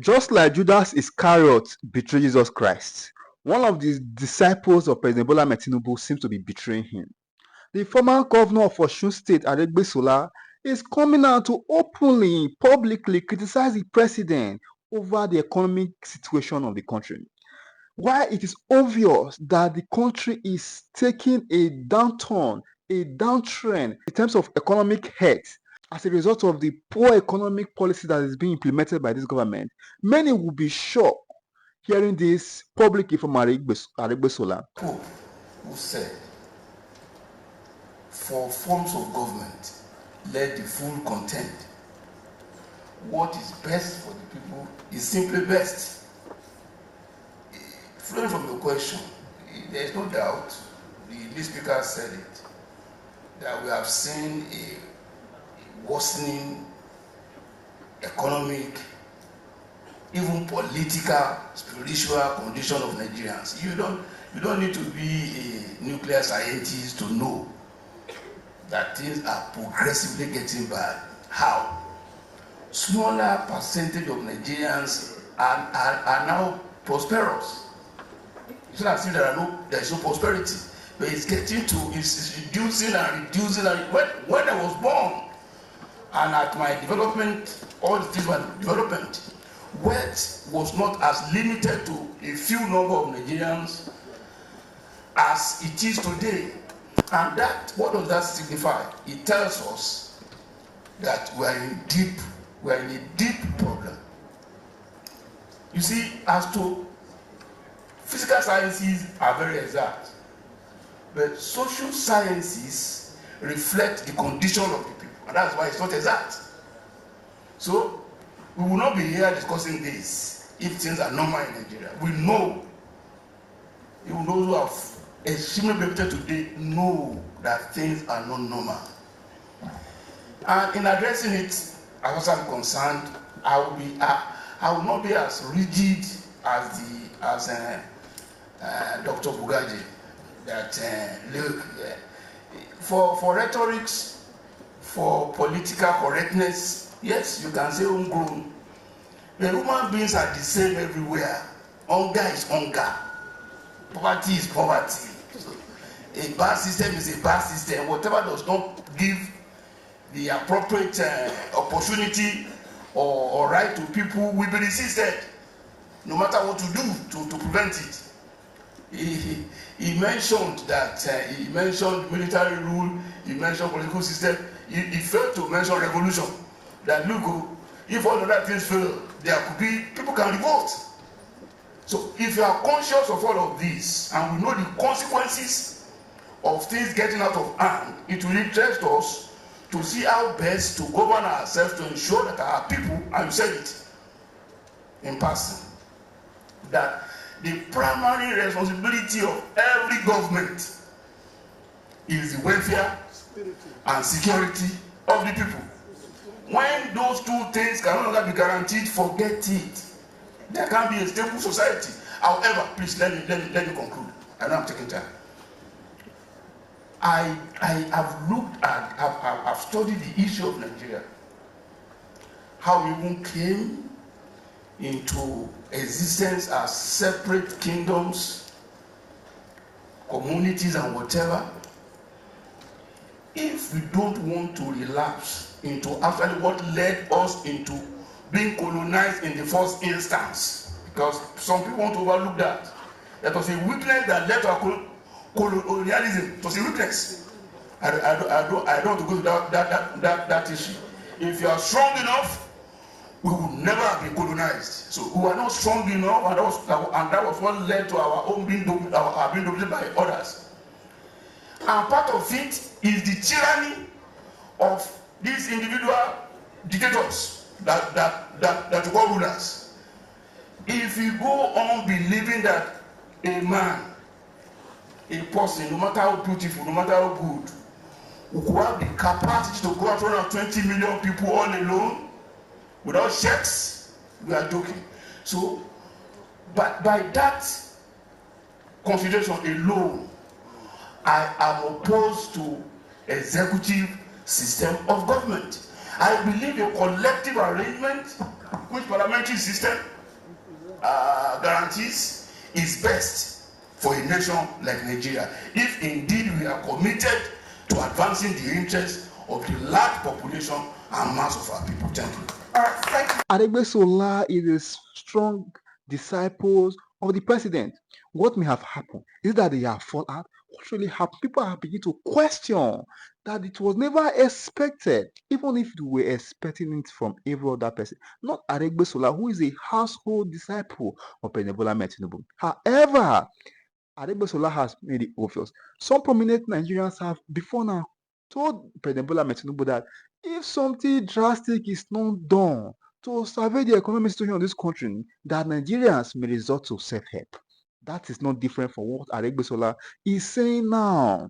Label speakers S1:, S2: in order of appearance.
S1: Just like Judas Iscariot betrayed Jesus Christ, one of the disciples of President Bola Ahmed Tinubu seems to be betraying him. The former governor of Osun State, Aregbesola, is coming out to openly, publicly criticize the president over the economic situation of the country. While it is obvious that the country is taking a downturn, a downtrend in terms of economic health as a result of the poor economic policy that is being implemented by this government, many will be shocked hearing this publicly from Aregbesola.
S2: Pope who said, for forms of government, let the fool contend. What is best for the people is simply best. Flowing from your question, there is no doubt, the lead speaker said it, that we have seen a worsening economic, even political, spiritual condition of Nigerians. You don't need to be a nuclear scientist to know that things are progressively getting bad. How? Smaller percentage of Nigerians are now prosperous. It's not as if there is no prosperity, but it's reducing and reducing. And when I was born, and at my development, all these were development, wealth was not as limited to a few number of Nigerians as it is today. And what does that signify? It tells us that we are in a deep problem. You see, as to physical sciences are very exact, but social sciences reflect the condition of the people, and that's why it's not exact. So we will not be here discussing this if things are normal in Nigeria. We know, even those who have extremely better today know that things are not normal. And in addressing it, as far as I'm concerned, I will not be as rigid as Dr. Bugaji. That look, for rhetorics, for political correctness, yes, you can say homegrown. The human beings are the same everywhere. Hunger is hunger. Poverty is poverty. So, a bad system is a bad system. Whatever does not give the appropriate opportunity or right to people will be resisted, no matter what to do to prevent it. He mentioned that he mentioned military rule, he mentioned political system. He failed to mention revolution. That look, if all of that things fail, there could be people can revolt. So if you are conscious of all of this, and we know the consequences of things getting out of hand, it will interest us to see how best to govern ourselves to ensure that our people, and you said it in passing, that the primary responsibility of every government is the welfare and security of the people. When those two things can no longer be guaranteed, forget it. There can be a stable society. However, please let me conclude. I know I'm taking time. I have looked at, I've studied the issue of Nigeria, how we even came into existence as separate kingdoms, communities, and whatever. If we don't want to relapse into actually what led us into being colonized in the first instance, because some people want to overlook that. That was a weakness that led to our colonialism. It was a weakness. I don't want to go to that issue. If you are strong enough, we will never have been colonized. So we are not strong enough, and that was what led to our own being dominated by others. And part of it is the tyranny of these individual dictators that call rulers. If you go on believing that a man, a person, no matter how beautiful, no matter how good, who could have the capacity to go out 120 million people all alone without checks, we are joking. So, but by that consideration alone, I am opposed to executive system of government. I believe a collective arrangement which parliamentary system guarantees is best for a nation like Nigeria, if indeed we are committed to advancing the interests of the large population and mass of our people. Thank you.
S3: Thank you.
S1: Aregbesola is a strong disciple of the president. What may have happened is that they have fallen out. What really happened? People have begun to question that it was never expected, even if we were expecting it from every other person. Not Aregbesola, who is a household disciple of President Bola Ahmed Tinubu. However, Aregbesola has made it obvious. Some prominent Nigerians have before now told President Bola Ahmed Tinubu that if something drastic is not done to survey the economic situation of this country, that Nigerians may resort to self-help. That is not different from what Aregbesola is saying now.